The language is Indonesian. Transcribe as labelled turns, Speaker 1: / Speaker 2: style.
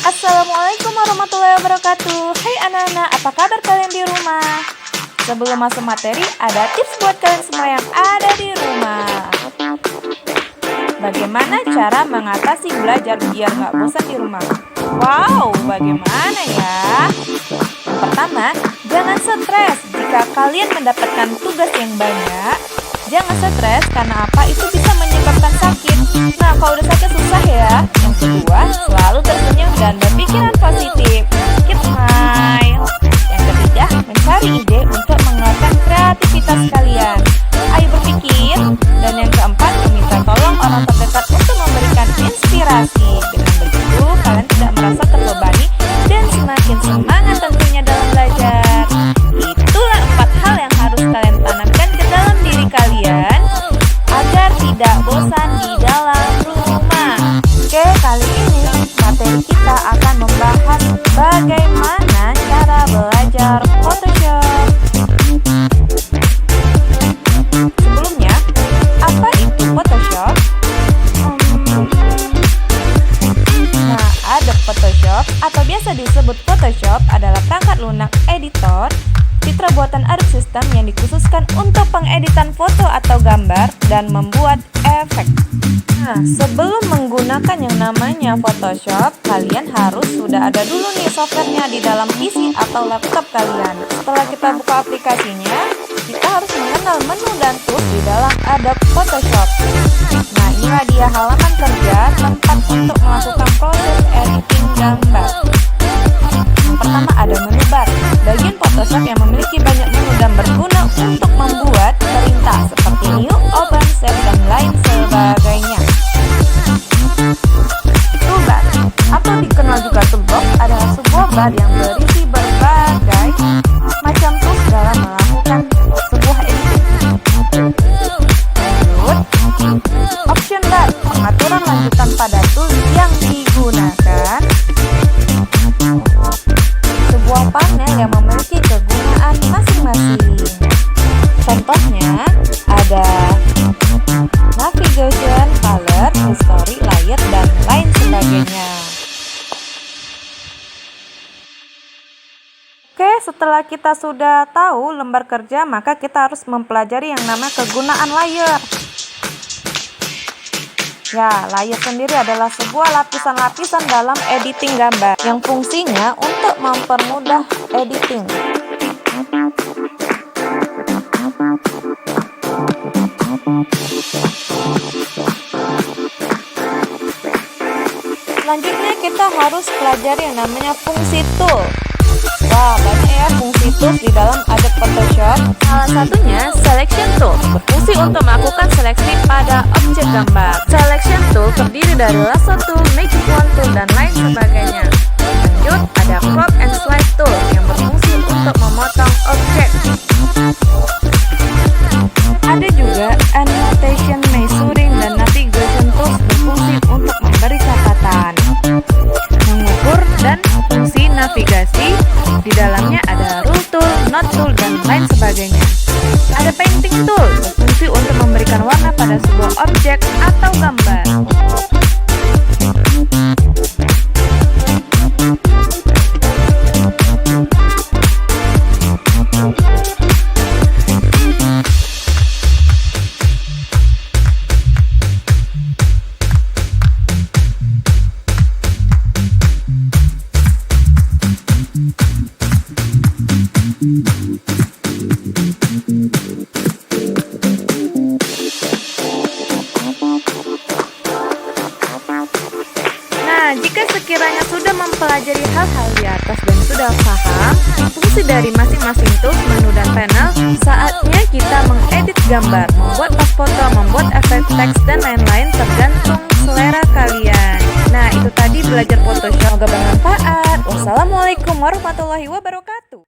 Speaker 1: Assalamualaikum warahmatullahi wabarakatuh. Hai anak-anak, apa kabar kalian di rumah? Sebelum masuk materi, ada tips buat kalian semua yang ada di rumah. Bagaimana cara mengatasi belajar biar nggak bosan di rumah? Wow, bagaimana ya? Yang pertama, jangan stres jika kalian mendapatkan tugas yang banyak. Jangan stres karena apa? Itu bisa menyebabkan sakit. Nah, kalau udah sakit susah ya. Yang kedua, selalu tersenyum dan berpikiran positif. Keep smile. Yang ketiga, mencari ide untuk mengeluarkan kreativitas kalian. Ayo berpikir. Dan yang keempat, meminta tolong orang terdekat untuk memberikan inspirasi. Dengan begitu, kalian tidak merasa terbebani dan semakin semangat tentunya dalam belajar. Itulah 4 hal yang harus kalian tanamkan ke dalam diri kalian agar tidak bosan di dalam rumah. Oke, kali ini materi kita akan membahas bagaimana cara belajar Photoshop. Sebelumnya, apa itu Photoshop? Nah, Adobe Photoshop atau biasa disebut Photoshop adalah perangkat lunak editor citra buatan Adobe System yang dikhususkan untuk pengeditan foto atau gambar dan membuat efek. Nah, sebelum menggunakan yang namanya Photoshop, kalian harus sudah ada dulu nih softwarenya di dalam PC atau laptop kalian. Setelah kita buka aplikasinya, kita harus mengenal menu dan tools di dalam Adobe Photoshop. Nah, inilah dia halaman kerja tempat untuk melakukan proses editing gambar. Yang pertama ada menu bar, bagian Photoshop yang memiliki banyak menu dan berguna untuk membuat perintah seperti new, open, save, dan lain sebagainya. Toolbar atau dikenal juga toolbox adalah sebuah bar yang berisi berbagai macam tools dalam melakukan sebuah editing. Lanjut, option bar, pengaturan lanjutan pada tools yang digunakan. Sebuah panel yang memiliki kegunaan masing-masing. Contohnya ada navigation, color, history, layer, dan lain sebagainya. Oke, setelah kita sudah tahu lembar kerja, maka kita harus mempelajari yang namanya kegunaan layer. Ya, layer sendiri adalah sebuah lapisan-lapisan dalam editing gambar yang fungsinya untuk mempermudah editing. Selanjutnya kita harus pelajari yang namanya fungsi tool. Wah, banyak ya fungsi tools di dalam Adobe Photoshop. Salah satunya Selection Tool, berfungsi untuk melakukan seleksi pada objek gambar. Selection Tool terdiri dari Lasso Tool, Magic Wand Tool, dan lain sebagainya. Lanjut, ada Crop and Slide Tool yang berfungsi untuk memotong objek. Ada juga Annotation, Measuring, dan Navigation Tools berfungsi untuk memberi catatan, mengukur, dan fungsi navigasi. Di dalamnya ada Rule Tool, Note Tool, dan lain sebagainya. Ada Painting Tool, berfungsi untuk memberikan warna pada sebuah objek atau gambar. Nah, jika sekiranya sudah mempelajari hal-hal di atas dan sudah paham fungsi dari masing-masing tools, menu, dan panel, saatnya kita mengedit gambar, membuat pose foto, membuat efek teks, dan lain-lain tergantung selera kalian. Nah, itu tadi belajar Photoshop. Semoga bermanfaat. Wassalamualaikum warahmatullahi wabarakatuh.